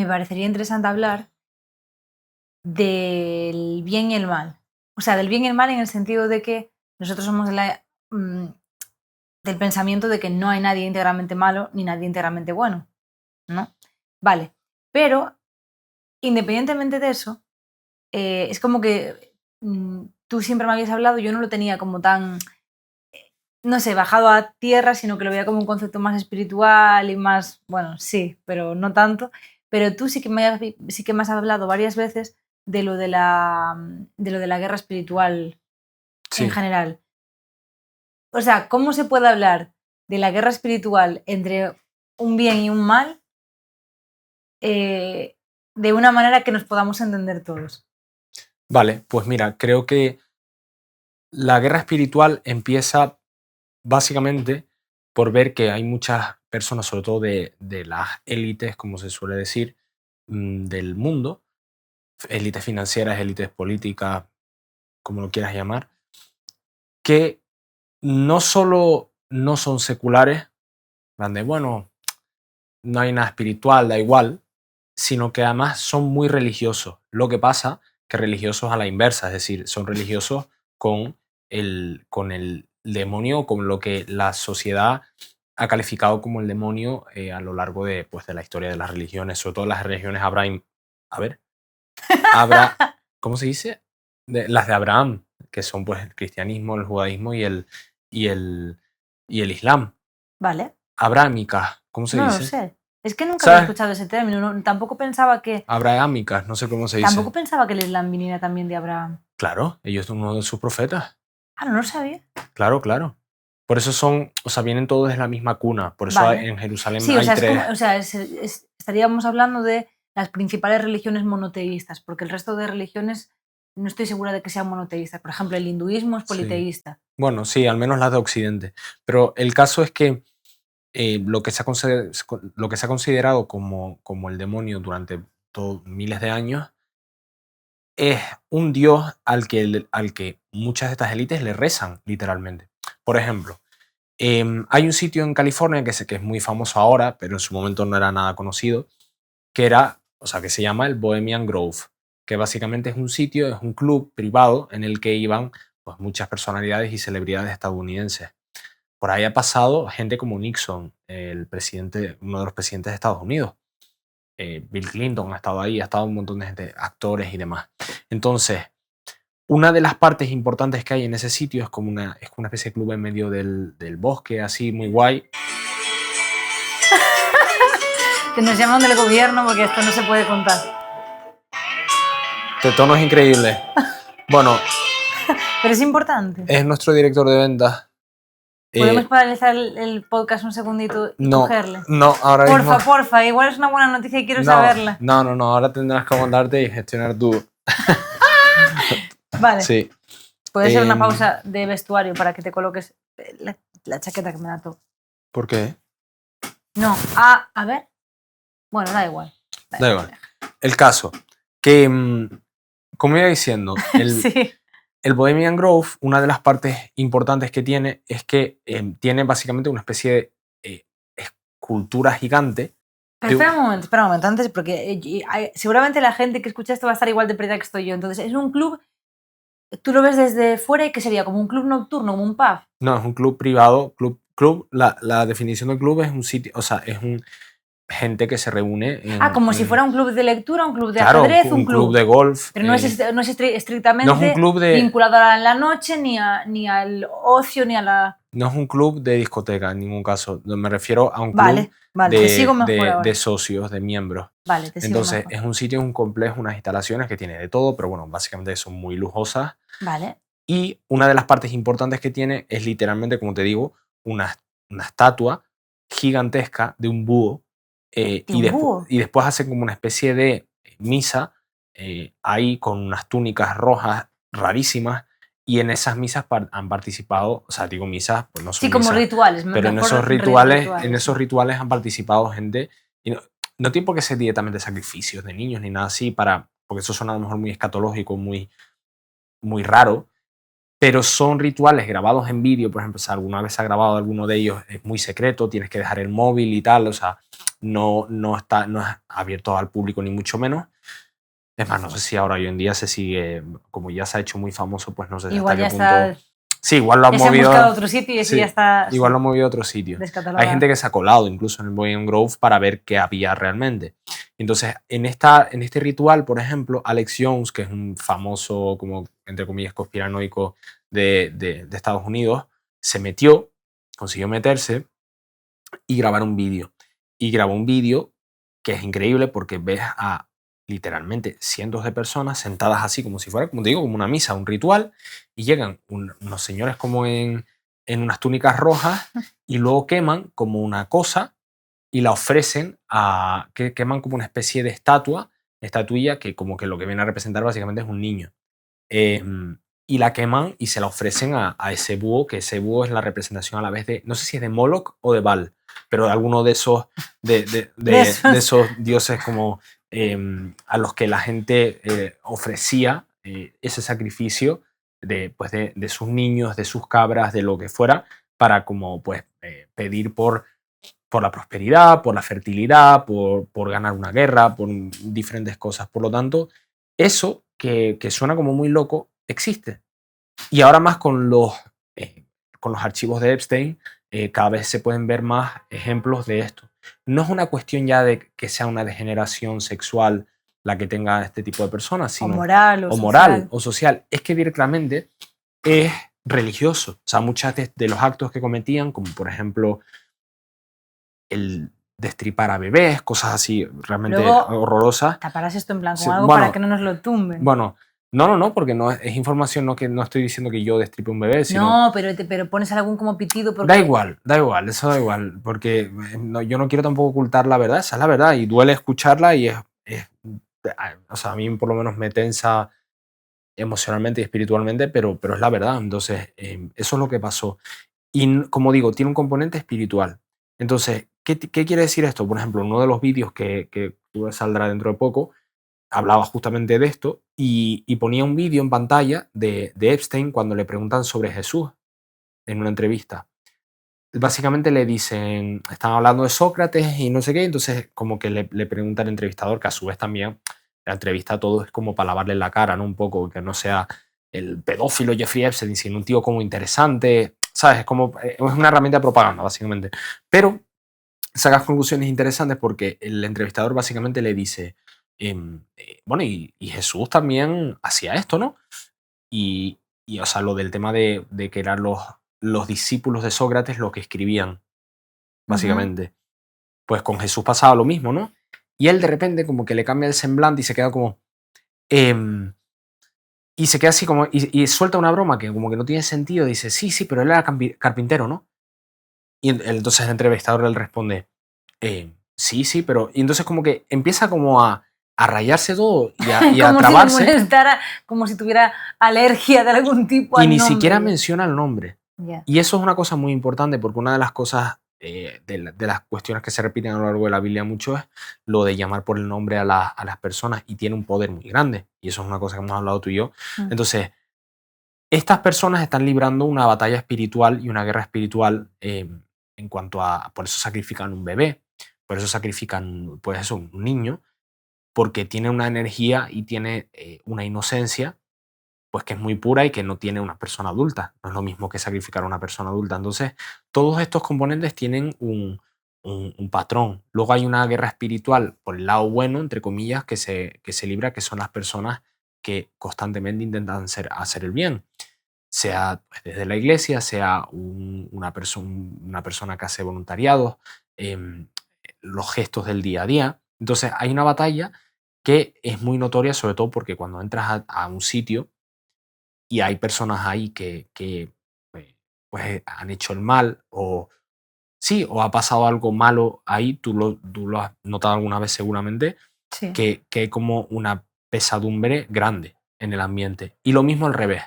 me parecería interesante hablar del bien y el mal. O sea, del bien y el mal en el sentido de que nosotros somos del pensamiento de que no hay nadie íntegramente malo ni nadie íntegramente bueno, ¿no? Vale, pero independientemente de eso, es como que tú siempre me habías hablado, yo no lo tenía como tan, no sé, bajado a tierra, sino que lo veía como un concepto más espiritual y más, bueno, sí, pero no tanto. Pero tú sí que me has hablado varias veces de lo de la guerra espiritual en Sí, general. O sea, ¿cómo se puede hablar de la guerra espiritual entre un bien y un mal de una manera que nos podamos entender todos? vale, pues mira, creo que la guerra espiritual empieza básicamente por ver que hay muchas personas, sobre todo de las élites, como se suele decir, del mundo, élites financieras, élites políticas, como lo quieras llamar, que no solo no son seculares, van de, bueno, no hay nada espiritual, da igual, sino que además son muy religiosos. Lo que pasa que religiosos a la inversa, es decir, son religiosos con el demonio, con lo que la sociedad ha calificado como el demonio a lo largo de, pues, de la historia de las religiones, sobre todo las religiones Abraham. A ver, Abra, ¿cómo se dice? Las de Abraham, que son pues el cristianismo, el judaísmo y el, y el islam. Vale, Abrahámicas, ¿cómo se no lo dice? sé. Es que nunca había ¿Sabes? escuchado ese término. Tampoco pensaba que Abrahámicas, no sé cómo se Tampoco dice. pensaba que el Islam viniera también de Abraham. Claro, ellos son uno de sus profetas. Ah, no lo sabía. Claro, claro. Por eso son, o sea, vienen todos de la misma cuna. Por eso Vale. en Jerusalén Sí, o hay sea, es como, tres. o sea, estaríamos hablando de las principales religiones monoteístas, porque el resto de religiones no estoy segura de que sean monoteístas. Por ejemplo, el hinduismo es Sí. politeísta. Bueno, sí, al menos las de Occidente. Pero el caso es que lo que se ha considerado como el demonio durante miles de años es un dios al que muchas de estas élites le rezan, literalmente. Por ejemplo, hay un sitio en California que sé que es muy famoso ahora, pero en su momento no era nada conocido, que se llama el Bohemian Grove, que básicamente es un sitio, es un club privado en el que iban pues, muchas personalidades y celebridades estadounidenses. Por ahí ha pasado gente como Nixon, uno de los presidentes de Estados Unidos. Bill Clinton ha estado ahí, ha estado un montón de gente, actores y demás. Entonces, una de las partes importantes que hay en ese sitio es como una especie de club en medio del bosque, así muy guay. Que nos llaman del gobierno porque esto no se puede contar. De tono es increíble. Bueno, Pero es importante. es nuestro director de ventas. Podemos paralizar el podcast un segundito y No, cogerle. no, ahora mismo. Porfa, igual es una buena noticia y quiero No, saberla. no, no, no, ahora tendrás que aguantarte y gestionar tú. Vale. Sí. Puede ser una pausa de vestuario para que te coloques la chaqueta que me da todo. ¿Por qué? No, a ver. Bueno, da igual. Da igual. El caso, que, como iba diciendo, Sí. el Bohemian Grove, una de las partes importantes que tiene es que tiene básicamente una especie de escultura gigante. Pero espera un momento, antes, porque seguramente la gente que escucha esto va a estar igual de perdida que estoy yo. Entonces, es un club, tú lo ves desde fuera y que sería como un club nocturno, como un pub. No, es un club privado. La definición del club es un sitio, o sea, es gente que se reúne Como si fuera un club de lectura, un club de claro, ajedrez, un un club club. de golf. Pero no es No es un estrictamente club de, vinculado a la noche, ni al ocio, ni a la... no es un club de discoteca en ningún caso. Me refiero a un club Vale, te sigo mejor de ahora. socios, de miembros. Vale, te sigo Entonces, mejor. es un sitio, un complejo, unas instalaciones que tiene de todo, pero bueno, básicamente son muy lujosas. Vale. Y una de las partes importantes que tiene es literalmente, como te digo, una estatua gigantesca de un búho. ¿De un búho? Y después hacen como una especie de misa ahí con unas túnicas rojas rarísimas. Y en esas misas han participado, o sea, digo misas, pues no son Sí, como misas, rituales. pero en Mejor esos rituales, sí. han participado gente. Y no tiene por qué ser directamente sacrificios de niños ni nada así, porque eso suena a lo mejor muy escatológico, muy, muy raro, pero son rituales grabados en vídeo. Por ejemplo, si alguna vez se ha grabado alguno de ellos, es muy secreto, tienes que dejar el móvil y tal, o sea, no es abierto al público ni mucho menos. Es más, no sé si ahora hoy en día se sigue, como ya se ha hecho muy famoso, pues no sé hasta Igual qué ya punto. está. Sí, igual lo han Ya se han movido. buscado otro sitio y ese Sí, ya está. igual Sí, lo han movido a otro sitio. Hay descatalogado. gente que se ha colado incluso en el Boy and Grove para ver qué había realmente. Entonces, en este ritual, por ejemplo, Alex Jones, que es un famoso, como entre comillas, conspiranoico de Estados Unidos, se metió, consiguió meterse y grabar un vídeo. Y grabó un vídeo que es increíble porque ves a literalmente cientos de personas sentadas así como si fuera, como te digo, como una misa, un ritual, y llegan unos señores como en unas túnicas rojas y luego queman como una cosa y la ofrecen que queman como una especie de estatuilla que como que lo que viene a representar básicamente es un niño. Y la queman y se la ofrecen a ese búho, que ese búho es la representación a la vez de, no sé si es de Moloch o de Baal, pero de alguno de esos, de esos dioses como a los que la gente ofrecía ese sacrificio pues de sus niños, de sus cabras, de lo que fuera, para como pues pedir por la prosperidad, por la fertilidad, por ganar una guerra, por diferentes cosas. Por lo tanto, eso que suena como muy loco, existe. Y ahora más con los archivos de Epstein, cada vez se pueden ver más ejemplos de esto. No es una cuestión ya de que sea una degeneración sexual la que tenga este tipo de personas, sino o moral o, moral o social. Es que directamente es religioso. O sea, muchos de los actos que cometían, como por ejemplo el destripar a bebés, cosas así realmente luego horrorosas. taparás esto en plan Sí, con algo bueno, para que no nos lo tumben. Bueno, no, porque no es información, no que no estoy diciendo que yo destripe un bebé, sino. No, pero pones algún como pitido porque. Da igual, eso da igual, porque yo no quiero tampoco ocultar la verdad, esa es la verdad, y duele escucharla y o sea, a mí por lo menos me tensa emocionalmente y espiritualmente, pero es la verdad. Entonces, eso es lo que pasó. Y como digo, tiene un componente espiritual. Entonces, ¿qué quiere decir esto? Por ejemplo, uno de los vídeos que saldrá dentro de poco hablaba justamente de esto y ponía un vídeo en pantalla de Epstein cuando le preguntan sobre Jesús en una entrevista. Básicamente le dicen, están hablando de Sócrates y no sé qué, entonces como que le pregunta al entrevistador, que a su vez también la entrevista todo es como para lavarle la cara, ¿no? Un poco, que no sea el pedófilo Jeffrey Epstein, sino un tío como interesante, ¿sabes? Es una herramienta de propaganda, básicamente. Pero sacas conclusiones interesantes porque el entrevistador básicamente le dice, bueno, y Jesús también hacía esto, ¿no? O sea, lo del tema de que eran los discípulos de Sócrates los que escribían, básicamente. Pues con Jesús pasaba lo mismo, ¿no? Y él de repente como que le cambia el semblante y se queda como. Y se queda así como. Y suelta una broma que como que no tiene sentido. Dice, sí, pero él era carpintero, ¿no? Y entonces el entrevistador le responde, sí, pero. Y entonces como que empieza como a rayarse todo y a como trabarse. Si le molestara, como si tuviera alergia de algún tipo. Y ni siquiera menciona el nombre. Yeah. Y eso es una cosa muy importante porque una de las cosas, de las cuestiones que se repiten a lo largo de la Biblia mucho es lo de llamar por el nombre a las personas y tiene un poder muy grande. Y eso es una cosa que hemos hablado tú y yo. Entonces, estas personas están librando una batalla espiritual y una guerra espiritual en cuanto a, por eso sacrifican un bebé, por eso sacrifican, pues eso, un niño, porque tiene una energía y tiene una inocencia pues que es muy pura y que no tiene una persona adulta. No es lo mismo que sacrificar a una persona adulta. Entonces, todos estos componentes tienen un patrón. Luego hay una guerra espiritual por el lado bueno, entre comillas, que se libra, que son las personas que constantemente intentan hacer el bien. Sea pues, desde la iglesia, sea una persona que hace voluntariado, los gestos del día a día. Entonces, hay una batalla que es muy notoria, sobre todo porque cuando entras a un sitio, y hay personas ahí que pues, han hecho el mal o sí, o ha pasado algo malo ahí, tú lo has notado alguna vez seguramente, sí. que hay como una pesadumbre grande en el ambiente. Y lo mismo al revés,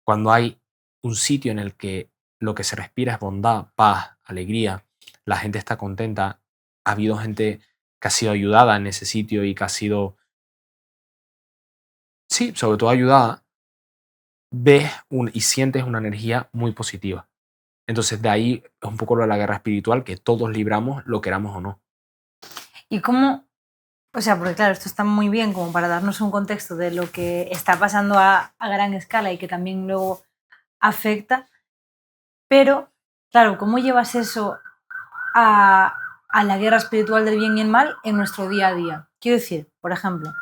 cuando hay un sitio en el que lo que se respira es bondad, paz, alegría, la gente está contenta, ha habido gente que ha sido ayudada en ese sitio y que ha sido, sí, sobre todo ayudada, ves y sientes una energía muy positiva. Entonces de ahí es un poco lo de la guerra espiritual que todos libramos, lo queramos o no. Y cómo, o sea, porque claro, esto está muy bien como para darnos un contexto de lo que está pasando a gran escala y que también luego afecta, pero claro, ¿cómo llevas eso a, a la guerra espiritual del bien y el mal en nuestro día a día? Quiero decir, por ejemplo,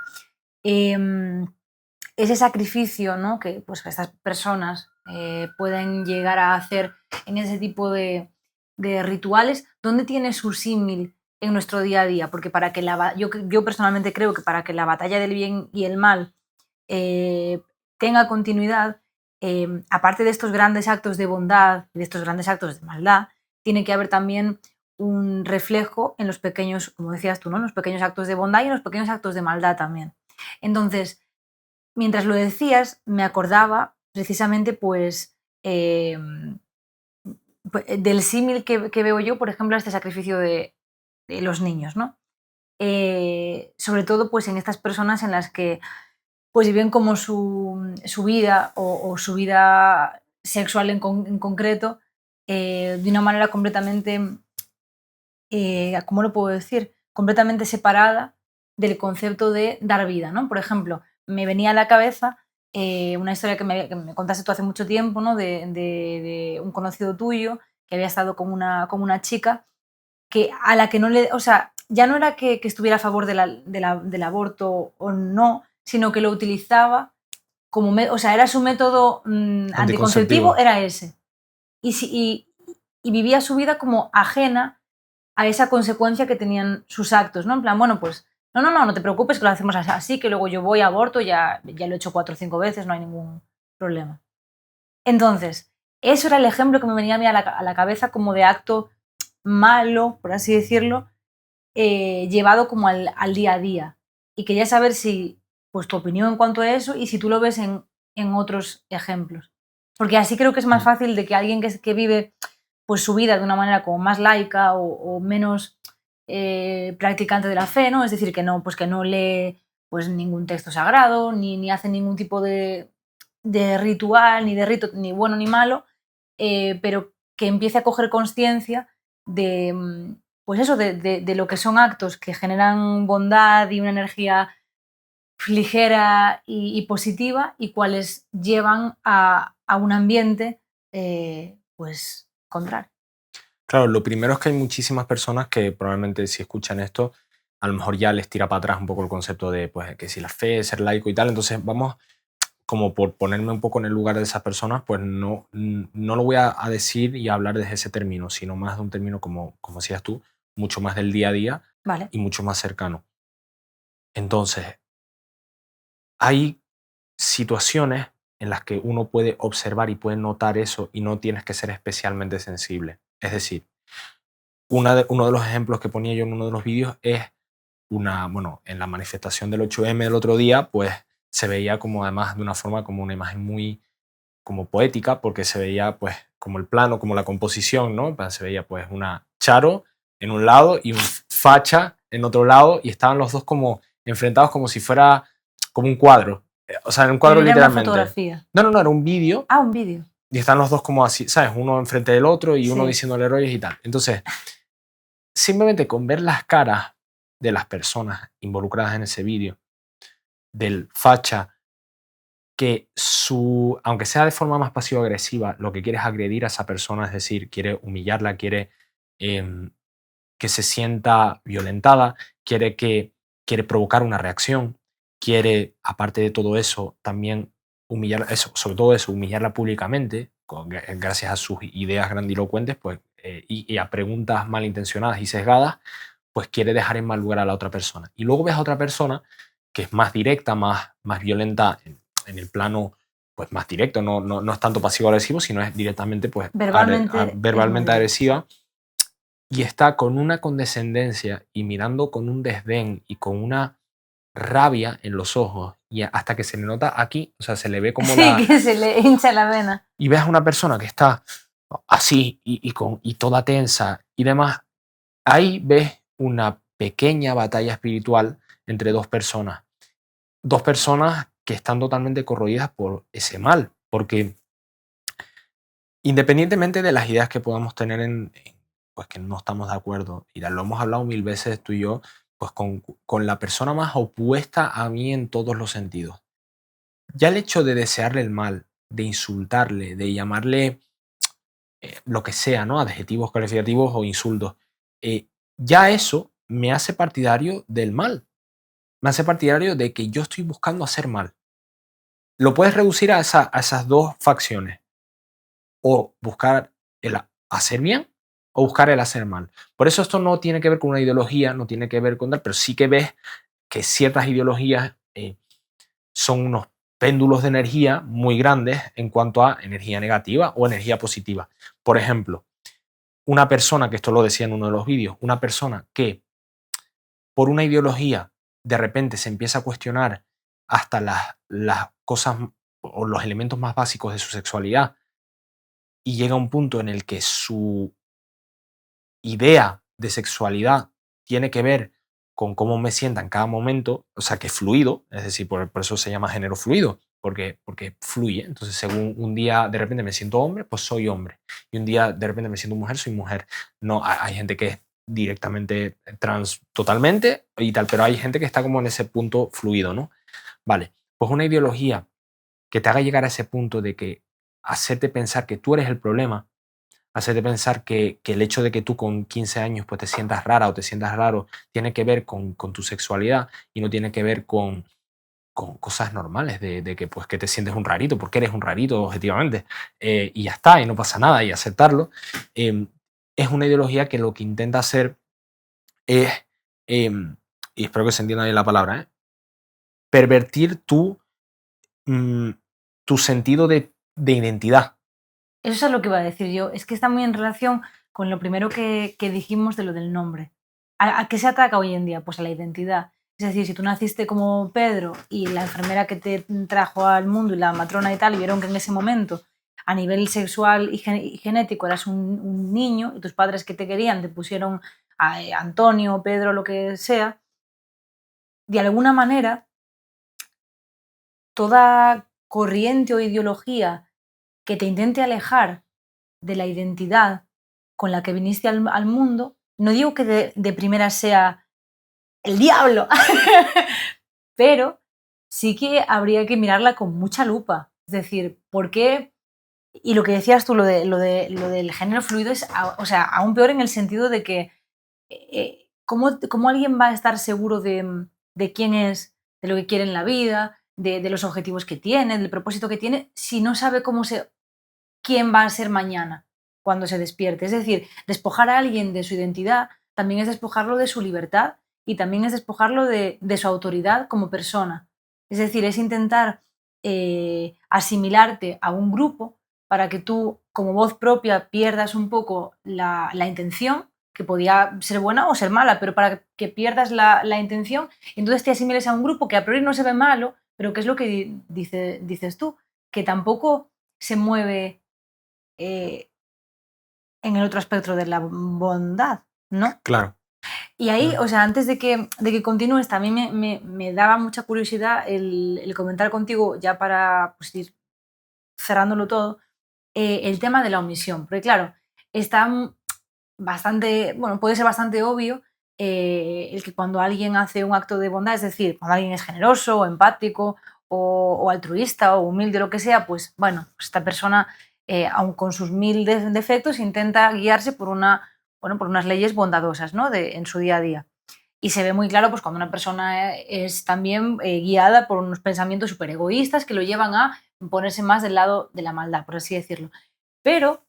ese sacrificio, ¿no?, que pues estas personas pueden llegar a hacer en ese tipo de rituales, ¿dónde tiene su símil en nuestro día a día? Porque para que yo personalmente creo que para que la batalla del bien y el mal eh, tenga continuidad, aparte de estos grandes actos de bondad y de estos grandes actos de maldad, tiene que haber también un reflejo en los pequeños, como decías tú, ¿no?, en los pequeños actos de bondad y en los pequeños actos de maldad también. Entonces, mientras lo decías, me acordaba precisamente pues del símil que veo yo, por ejemplo, a este sacrificio de los niños, ¿no? Sobre todo pues en estas personas en las que pues viven como su vida o su vida sexual en concreto de una manera completamente, ¿cómo lo puedo decir? Completamente separada del concepto de dar vida, ¿no? Por ejemplo, me venía a la cabeza una historia que me contaste tú hace mucho tiempo, ¿no? De un conocido tuyo que había estado con una chica que a la que no le, o sea, ya no era que estuviera a favor del aborto o no, sino que lo utilizaba como, o sea, era su método anticonceptivo, Anticonceptivo. era ese. Y vivía su vida como ajena a esa consecuencia que tenían sus actos, ¿no? En plan, bueno, pues no te preocupes que lo hacemos así, que luego yo voy a aborto, ya lo he hecho 4 o 5 veces, no hay ningún problema. Entonces, eso era el ejemplo que me venía a mí a la cabeza como de acto malo, por así decirlo, llevado como al día a día. Y quería saber si, pues tu opinión en cuanto a eso y si tú lo ves en otros ejemplos. Porque así creo que es más Mm. fácil de que alguien que vive pues su vida de una manera como más laica o menos practicante de la fe, ¿no? Es decir, que no, pues que no lee pues ningún texto sagrado, ni hace ningún tipo de ritual, ni de rito, ni bueno ni malo, pero que empiece a coger conciencia de, pues eso, de lo que son actos que generan bondad y una energía ligera y positiva y cuáles llevan a un ambiente pues contrario. Claro, lo primero es que hay muchísimas personas que probablemente si escuchan esto, a lo mejor ya les tira para atrás un poco el concepto de pues, que si la fe, ser laico y tal. Entonces vamos, como por ponerme un poco en el lugar de esas personas, pues no lo voy a decir y a hablar desde ese término, sino más de un término, como decías tú, mucho más del día a día Vale. y mucho más cercano. Entonces, hay situaciones en las que uno puede observar y puede notar eso y no tienes que ser especialmente sensible. Es decir, uno de los ejemplos que ponía yo en uno de los vídeos es bueno, en la manifestación del 8M del otro día, pues se veía como además de una forma como una imagen muy como poética, porque se veía pues como el plano, como la composición, ¿no? En plan, se veía pues una Charo en un lado y un Facha en otro lado y estaban los dos como enfrentados como si fuera como un cuadro. O sea, en un cuadro Pero era una literalmente. fotografía. No, era un vídeo Ah, un vídeo. y están los dos como así, ¿sabes? Uno enfrente del otro y uno Sí. diciéndole rollos y tal. Entonces, simplemente con ver las caras de las personas involucradas en ese vídeo, del facha, que aunque sea de forma más pasivo-agresiva, lo que quiere es agredir a esa persona, es decir, quiere humillarla, quiere em, que se sienta violentada, quiere provocar una reacción, quiere, aparte de todo eso, también humillar, eso, sobre todo eso, humillarla públicamente, gracias a sus ideas grandilocuentes, pues, y a preguntas malintencionadas y sesgadas, pues quiere dejar en mal lugar a la otra persona. Y luego ves a otra persona que es más directa, más violenta en el plano pues más directo, no es tanto pasivo-agresivo, sino es directamente pues Verbalmente es más verbalmente directo. agresiva y está con una condescendencia y mirando con un desdén y con una rabia en los ojos y hasta que se le nota aquí, o sea, se le ve como Sí, que se le hincha la vena. y ves a una persona que está así y toda tensa y demás, ahí ves una pequeña batalla espiritual entre dos personas que están totalmente corroídas por ese mal, porque independientemente de las ideas que podamos tener pues que no estamos de acuerdo, y lo hemos hablado mil veces tú y yo, pues con la persona más opuesta a mí en todos los sentidos. Ya el hecho de desearle el mal, de insultarle, de llamarle lo que sea, ¿no? Adjetivos calificativos o insultos, ya eso me hace partidario del mal. Me hace partidario de que yo estoy buscando hacer mal. Lo puedes reducir a esas dos facciones. O buscar el hacer bien o buscar el hacer mal. Por eso esto no tiene que ver con una ideología, no tiene que ver con tal, pero sí que ves que ciertas ideologías son unos péndulos de energía muy grandes en cuanto a energía negativa o energía positiva. Por ejemplo, una persona, que esto lo decía en uno de los vídeos, una persona que por una ideología de repente se empieza a cuestionar hasta las cosas o los elementos más básicos de su sexualidad y llega a un punto en el que su idea de sexualidad tiene que ver con cómo me sienta en cada momento, o sea, que es fluido, es decir, por eso se llama género fluido, porque fluye. Entonces, según un día de repente me siento hombre, pues soy hombre. Y un día de repente me siento mujer, soy mujer. No, hay gente que es directamente trans totalmente y tal, pero hay gente que está como en ese punto fluido, ¿no? Vale, pues una ideología que te haga llegar a ese punto de que hacerte pensar que tú eres el problema, hacerte pensar que el hecho de que tú con 15 años pues te sientas rara o te sientas raro tiene que ver con tu sexualidad y no tiene que ver con cosas normales de que pues que te sientes un rarito porque eres un rarito objetivamente y ya está y no pasa nada y aceptarlo. Es una ideología que lo que intenta hacer es, y espero que se entienda bien la palabra, pervertir mm, tu sentido de identidad. Eso es lo que iba a decir yo. Es que está muy en relación con lo primero que dijimos de lo del nombre. ¿A qué se ataca hoy en día? Pues a la identidad. Es decir, si tú naciste como Pedro y la enfermera que te trajo al mundo y la matrona y tal, vieron que en ese momento a nivel sexual y genético eras un niño y tus padres que te querían te pusieron a Antonio, Pedro, lo que sea, de alguna manera toda corriente o ideología que te intente alejar de la identidad con la que viniste al mundo, no digo que de primera sea el diablo, pero sí que habría que mirarla con mucha lupa. Es decir, ¿por qué? Y lo que decías tú, lo del género fluido es, o sea, aún peor en el sentido de que ¿cómo alguien va a estar seguro de quién es, de lo que quiere en la vida, de los objetivos que tiene, del propósito que tiene, si no sabe quién va a ser mañana cuando se despierte? Es decir, despojar a alguien de su identidad también es despojarlo de su libertad y también es despojarlo de su autoridad como persona. Es decir, es intentar asimilarte a un grupo para que tú, como voz propia, pierdas un poco la intención, que podía ser buena o ser mala, pero para que pierdas la intención, entonces te asimiles a un grupo que a priori no se ve malo, pero que es lo que dices tú, que tampoco se mueve en el otro espectro de la bondad, ¿no? Claro. Y ahí, o sea, antes de que continúes, también me daba mucha curiosidad el comentar contigo, ya para pues, ir cerrándolo todo, el tema de la omisión. Porque claro, está bastante, bueno, puede ser bastante obvio el que cuando alguien hace un acto de bondad, es decir, cuando alguien es generoso o empático o altruista o humilde, lo que sea, pues bueno, pues esta persona, aun con sus mil defectos, intenta guiarse bueno, por unas leyes bondadosas, ¿no? En su día a día. Y se ve muy claro pues, cuando una persona es también guiada por unos pensamientos súper egoístas que lo llevan a ponerse más del lado de la maldad, por así decirlo. Pero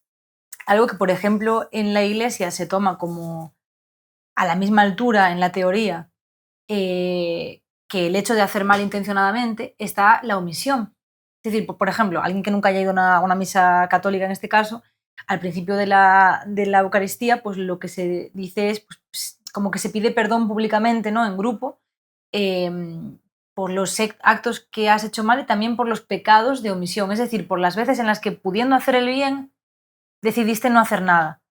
algo que, por ejemplo, en la Iglesia se toma como a la misma altura en la teoría que el hecho de hacer mal intencionadamente, está la omisión. Es decir, por ejemplo, alguien que nunca haya ido a una misa católica en este caso, al principio de la Eucaristía, pues lo que se dice es pues, como que se pide perdón públicamente, ¿no? En grupo, eh, por los actos que has hecho mal y también por los pecados de omisión. Es decir, por las veces en las que pudiendo hacer el bien, decidiste no hacer nada.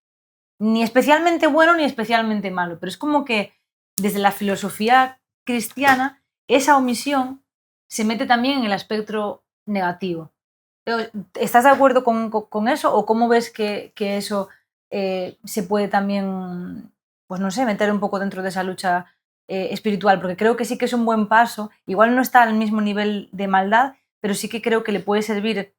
Ni especialmente bueno ni especialmente malo, pero es como que desde la filosofía cristiana esa omisión se mete también en el aspecto negativo. ¿Estás de acuerdo con eso o cómo ves que eso se puede también, pues no sé, meter un poco dentro de esa lucha espiritual, porque creo que sí que es un buen paso. Igual no está al mismo nivel de maldad, pero sí que creo que le puede servir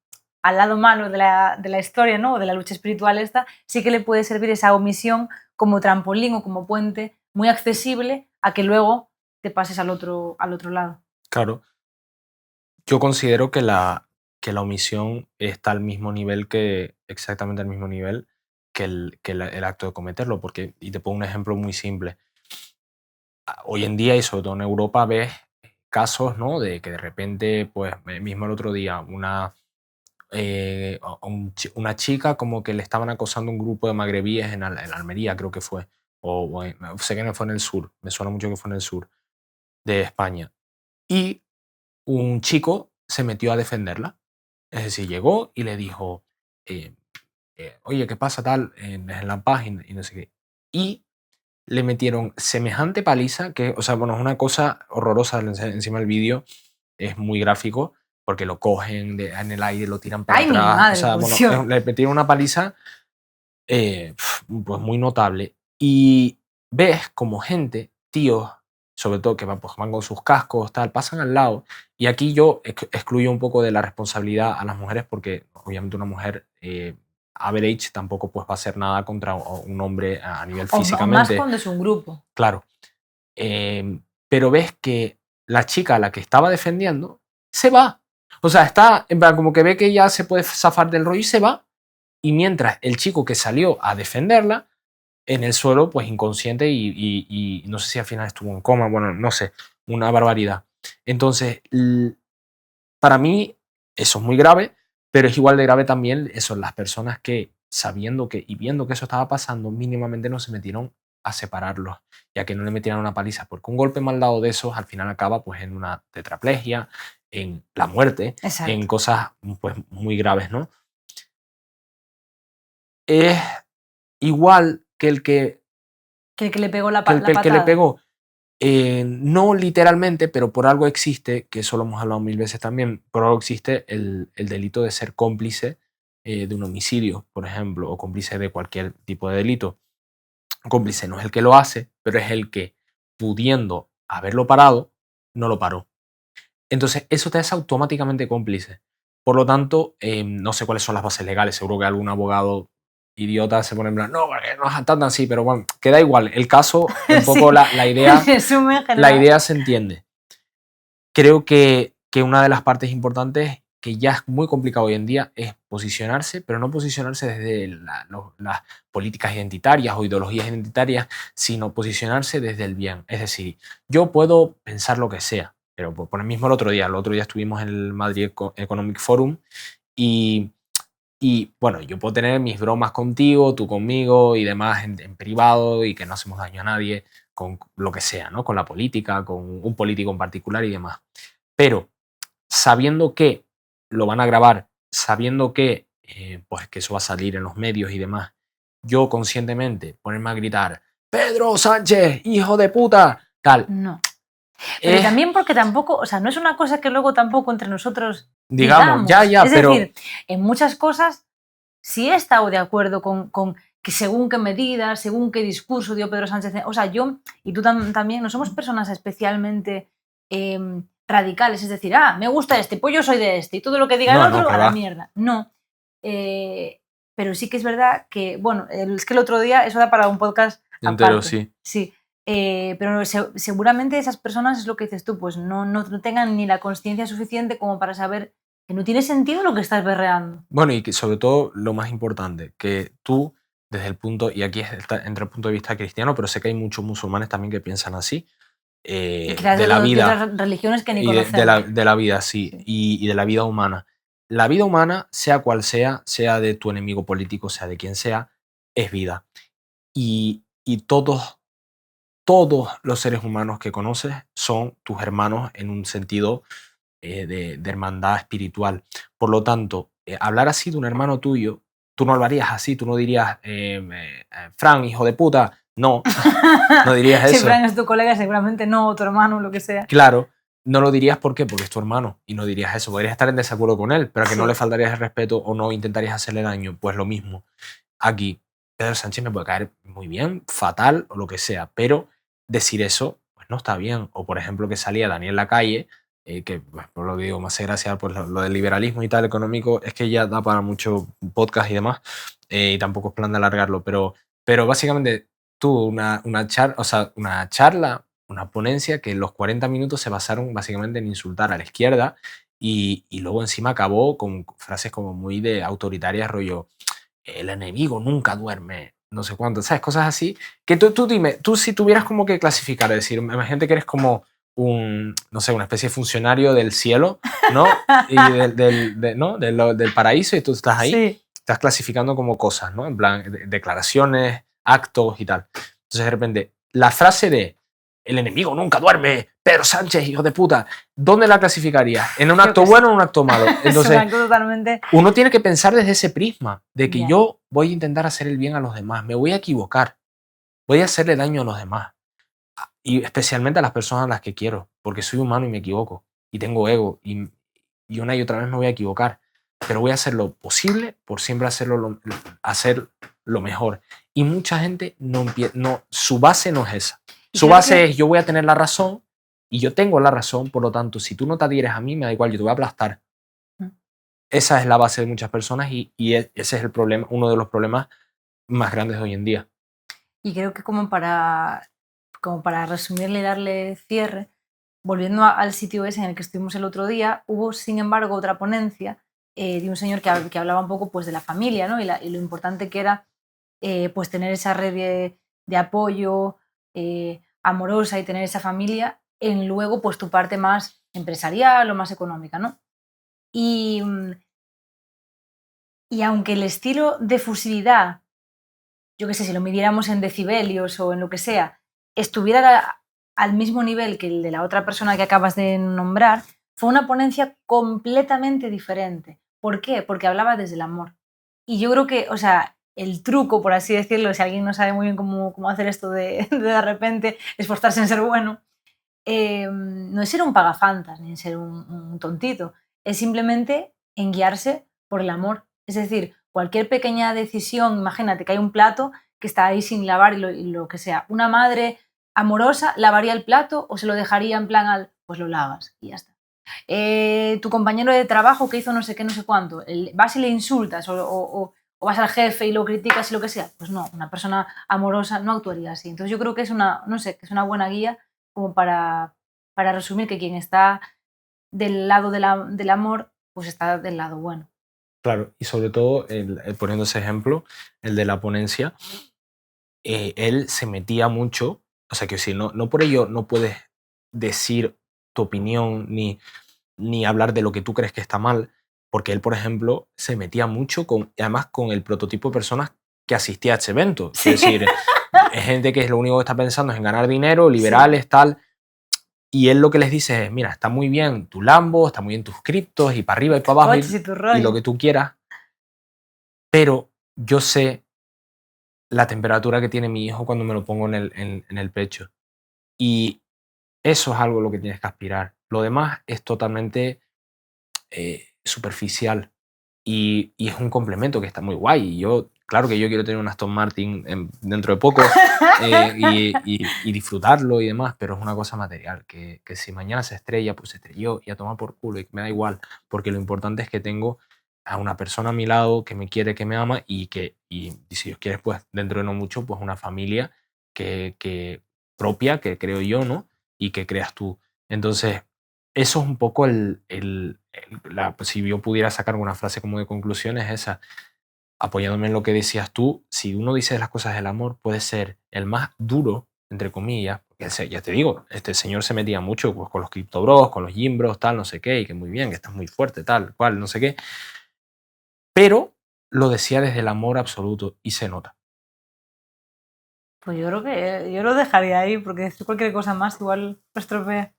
al lado malo de la historia, ¿no? O de la lucha espiritual esta, sí que le puede servir esa omisión como trampolín o como puente muy accesible a que luego te pases al otro lado. Claro. Yo considero que la omisión está al mismo nivel exactamente al mismo nivel el acto de cometerlo, porque, y te pongo un ejemplo muy simple. Hoy en día, y sobre todo en Europa, ves casos, ¿no? De que de repente, pues mismo el otro día, una chica como que le estaban acosando un grupo de magrebíes en Almería, creo que fue, sé que no fue en el sur, me suena mucho que fue en el sur de España, y un chico se metió a defenderla, es decir, llegó y le dijo, eh, oye, ¿qué pasa tal en la página? Y no sé qué. Y le metieron semejante paliza que, o sea, bueno, es una cosa horrorosa encima del vídeo, es muy gráfico, porque lo cogen en el aire, lo tiran para ¡Ay, mi atrás, o madre, sea, por bueno, Dios! le metieron una paliza pues muy notable. Y ves como gente, tíos, sobre todo que pues, van con sus cascos, tal, pasan al lado. Y aquí yo excluyo un poco de la responsabilidad a las mujeres porque obviamente una mujer average tampoco pues, va a hacer nada contra un hombre a nivel O más físicamente. cuando es un grupo. Claro. Pero ves que la chica a la que estaba defendiendo se va. O sea, está en plan como que ve que ya se puede zafar del rollo y se va. Y mientras el chico que salió a defenderla, en el suelo, pues inconsciente y no sé si al final estuvo en coma, bueno, no sé, una barbaridad. Entonces, para mí eso es muy grave, pero es igual de grave también eso, las personas que sabiendo que y viendo que eso estaba pasando, mínimamente no se metieron a separarlos, ya que no le metieran una paliza, porque un golpe mal dado de esos al final acaba pues en una tetraplegia, en la muerte, Exacto. en cosas pues muy graves, ¿no? Es igual que el que Que el que le pegó la que el que le patada. pegó. No literalmente, pero por algo existe, que eso lo hemos hablado mil veces también, por algo existe el delito de ser cómplice de un homicidio, por ejemplo, o cómplice de cualquier tipo de delito. Cómplice no es el que lo hace, pero es el que, pudiendo haberlo parado, no lo paró. Entonces, eso te hace automáticamente cómplice. Por lo tanto, no sé cuáles son las bases legales. Seguro que algún abogado idiota se pone en plan, no, porque no es tan así, pero bueno, queda igual. El caso, un poco Sí, la idea, resumen la general. idea se entiende. Creo que una de las partes importantes que ya es muy complicado hoy en día es posicionarse, pero no posicionarse desde las políticas identitarias o ideologías identitarias, sino posicionarse desde el bien. Es decir, yo puedo pensar lo que sea, pero por el mismo el otro día estuvimos en el Madrid Economic Forum y, bueno, yo puedo tener mis bromas contigo, tú conmigo y demás en privado y que no hacemos daño a nadie con lo que sea, ¿no? Con la política, con un político en particular y demás. Pero sabiendo que lo van a grabar, sabiendo que, pues que eso va a salir en los medios y demás, yo conscientemente ponerme a gritar, Pedro Sánchez, hijo de puta, tal. No. Pero también porque tampoco, o sea, no es una cosa que luego tampoco entre nosotros digamos, ya, es pero decir, en muchas cosas sí he estado de acuerdo con que según qué medidas, según qué discurso dio Pedro Sánchez. O sea, yo y tú también no somos personas especialmente radicales, es decir, me gusta este, pues yo soy de este y todo lo que diga el otro a la mierda. No. Pero sí que es verdad que, bueno, es que el otro día, eso da para un podcast entero, aparte. sí. Sí. Pero seguramente esas personas, es lo que dices tú, pues no tengan ni la conciencia suficiente como para saber que no tiene sentido lo que estás berreando. Bueno, y que sobre todo lo más importante, que tú, desde el punto, y aquí entra el punto de vista cristiano, pero sé que hay muchos musulmanes también que piensan así, Y quizás de la de vida, otras religiones que ni y conocemos. de la vida, sí, Sí. y de la vida humana. La vida humana, sea cual sea de tu enemigo político, sea de quien sea, es vida. Y todos los seres humanos que conoces son tus hermanos en un sentido de hermandad espiritual. Por lo tanto, hablar así de un hermano tuyo, tú no hablarías así, tú no dirías, Fran, hijo de puta, no, no dirías Si eso. Fran es tu colega, seguramente no, o tu hermano, lo que sea. Claro, no lo dirías ¿por qué? Porque es tu hermano y no dirías eso. Podrías estar en desacuerdo con él, pero a que no Sí. le faltarías el respeto o no intentarías hacerle daño, pues lo mismo. Aquí, Pedro Sánchez me puede caer muy bien, fatal o lo que sea, pero decir eso pues pues no está bien. O por ejemplo que salía Daniel Lacalle, que pues, por lo que digo, me hace gracia pues, lo del liberalismo y tal económico, es que ya da para mucho podcast y demás, y tampoco es plan de alargarlo, pero básicamente tuvo una charla, una ponencia que en los 40 minutos se basaron básicamente en insultar a la izquierda y luego encima acabó con frases como muy de autoritarias, rollo, el enemigo nunca duerme, no sé cuánto, ¿sabes? Cosas así. Que tú dime, tú si tuvieras como que clasificar, es decir, imagínate que eres como no sé, una especie de funcionario del cielo, ¿no? Y ¿no? Del paraíso y tú estás ahí, Sí. estás clasificando como cosas, ¿no? En plan, declaraciones, actos y tal. Entonces de repente, la frase de el enemigo nunca duerme, Pedro Sánchez, hijo de puta, ¿dónde la clasificarías? ¿En un acto bueno o en un acto malo? Entonces, totalmente... uno tiene que pensar desde ese prisma, de que Ya. yo voy a intentar hacer el bien a los demás, me voy a equivocar, voy a hacerle daño a los demás, y especialmente a las personas a las que quiero, porque soy humano y me equivoco, y tengo ego, y una y otra vez me voy a equivocar, pero voy a hacer lo posible por siempre hacer lo mejor. Y mucha gente no, su base no es esa. Y Su creo base que... es yo voy a tener la razón y yo tengo la razón, por lo tanto, si tú no te adhieres a mí, me da igual, yo te voy a aplastar. Esa es la base de muchas personas y ese es el problema, uno de los problemas más grandes de hoy en día. Y creo que como para resumirle y darle cierre, volviendo al sitio ese en el que estuvimos el otro día, hubo sin embargo otra ponencia de un señor que hablaba un poco pues, de la familia, ¿no? Y lo importante que era pues tener esa red de apoyo amorosa y tener esa familia en luego pues tu parte más empresarial o más económica, ¿no? Y, y aunque el estilo de fusilidad, yo qué sé, si lo midiéramos en decibelios o en lo que sea, estuviera al mismo nivel que el de la otra persona que acabas de nombrar, fue una ponencia completamente diferente. ¿Por qué? Porque hablaba desde el amor. Y yo creo que, o sea, el truco, por así decirlo, si alguien no sabe muy bien cómo hacer esto de repente esforzarse en ser bueno, no es ser un pagafantas ni en ser un tontito, es simplemente en guiarse por el amor. Es decir, cualquier pequeña decisión, imagínate que hay un plato que está ahí sin lavar y lo que sea. Una madre amorosa lavaría el plato o se lo dejaría en plan pues lo lavas y ya está. Tu compañero de trabajo que hizo no sé qué, no sé cuánto, vas y le insultas o vas al jefe y lo criticas y lo que sea. Pues no, una persona amorosa no actuaría así. Entonces yo creo que es no sé, que es una buena guía como para resumir que quien está del lado del amor, pues está del lado bueno. Claro, y sobre todo, poniendo ese ejemplo, el de la ponencia, él se metía mucho, o sea, que si no por ello no puedes decir tu opinión ni hablar de lo que tú crees que está mal, porque él, por ejemplo, se metía mucho además con el prototipo de personas que asistía a este evento. Sí. Es decir, es gente que lo único que está pensando es en ganar dinero, Sí. liberales, tal. Y él lo que les dice es, mira, está muy bien tu Lambo, está muy bien tus criptos y para arriba y para abajo Coches y tu y rollo. lo que tú quieras, pero yo sé la temperatura que tiene mi hijo cuando me lo pongo en el pecho. Y eso es algo a lo que tienes que aspirar. Lo demás es totalmente superficial y es un complemento que está muy guay. Y yo, claro que yo quiero tener un Aston Martin dentro de poco y disfrutarlo y demás, pero es una cosa material, que si mañana se estrella, pues se estrelló y a tomar por culo y me da igual, porque lo importante es que tengo a una persona a mi lado que me quiere, que me ama y si Dios quiere, pues dentro de no mucho, pues una familia que propia, que creo yo, ¿no? Y que creas tú. Entonces, eso es un poco pues, si yo pudiera sacar una frase como de conclusión, es esa. Apoyándome en lo que decías tú, si uno dice las cosas del amor, puede ser el más duro, entre comillas, porque ya te digo, este señor se metía mucho pues, con los Crypto Bros, con los Gym Bros, tal, no sé qué, y que muy bien, que estás muy fuerte, tal, cual, no sé qué. Pero lo decía desde el amor absoluto y se nota. Pues yo creo que yo lo dejaría ahí, porque decir cualquier cosa más igual lo estropea.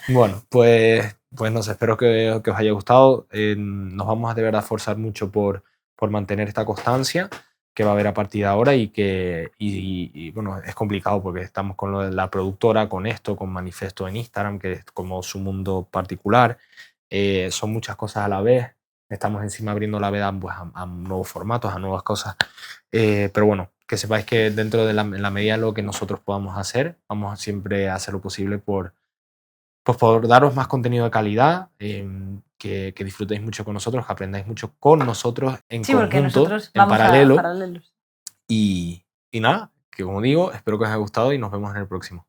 Bueno, pues no sé, espero que os haya gustado. Nos vamos a de verdad forzar mucho por mantener esta constancia que va a haber a partir de ahora y bueno, es complicado porque estamos con lo de la productora, con esto, con Manifesto en Instagram, que es como su mundo particular. Son muchas cosas a la vez. Estamos encima abriendo la veda pues, a nuevos formatos, a nuevas cosas. Pero bueno, que sepáis que dentro de la medida de lo que nosotros podamos hacer, vamos siempre a hacer lo posible pues por daros más contenido de calidad, que disfrutéis mucho con nosotros, que aprendáis mucho con nosotros en Sí, porque conjunto, nosotros en vamos a paralelo. paralelos. Y nada, que como digo, espero que os haya gustado y nos vemos en el próximo.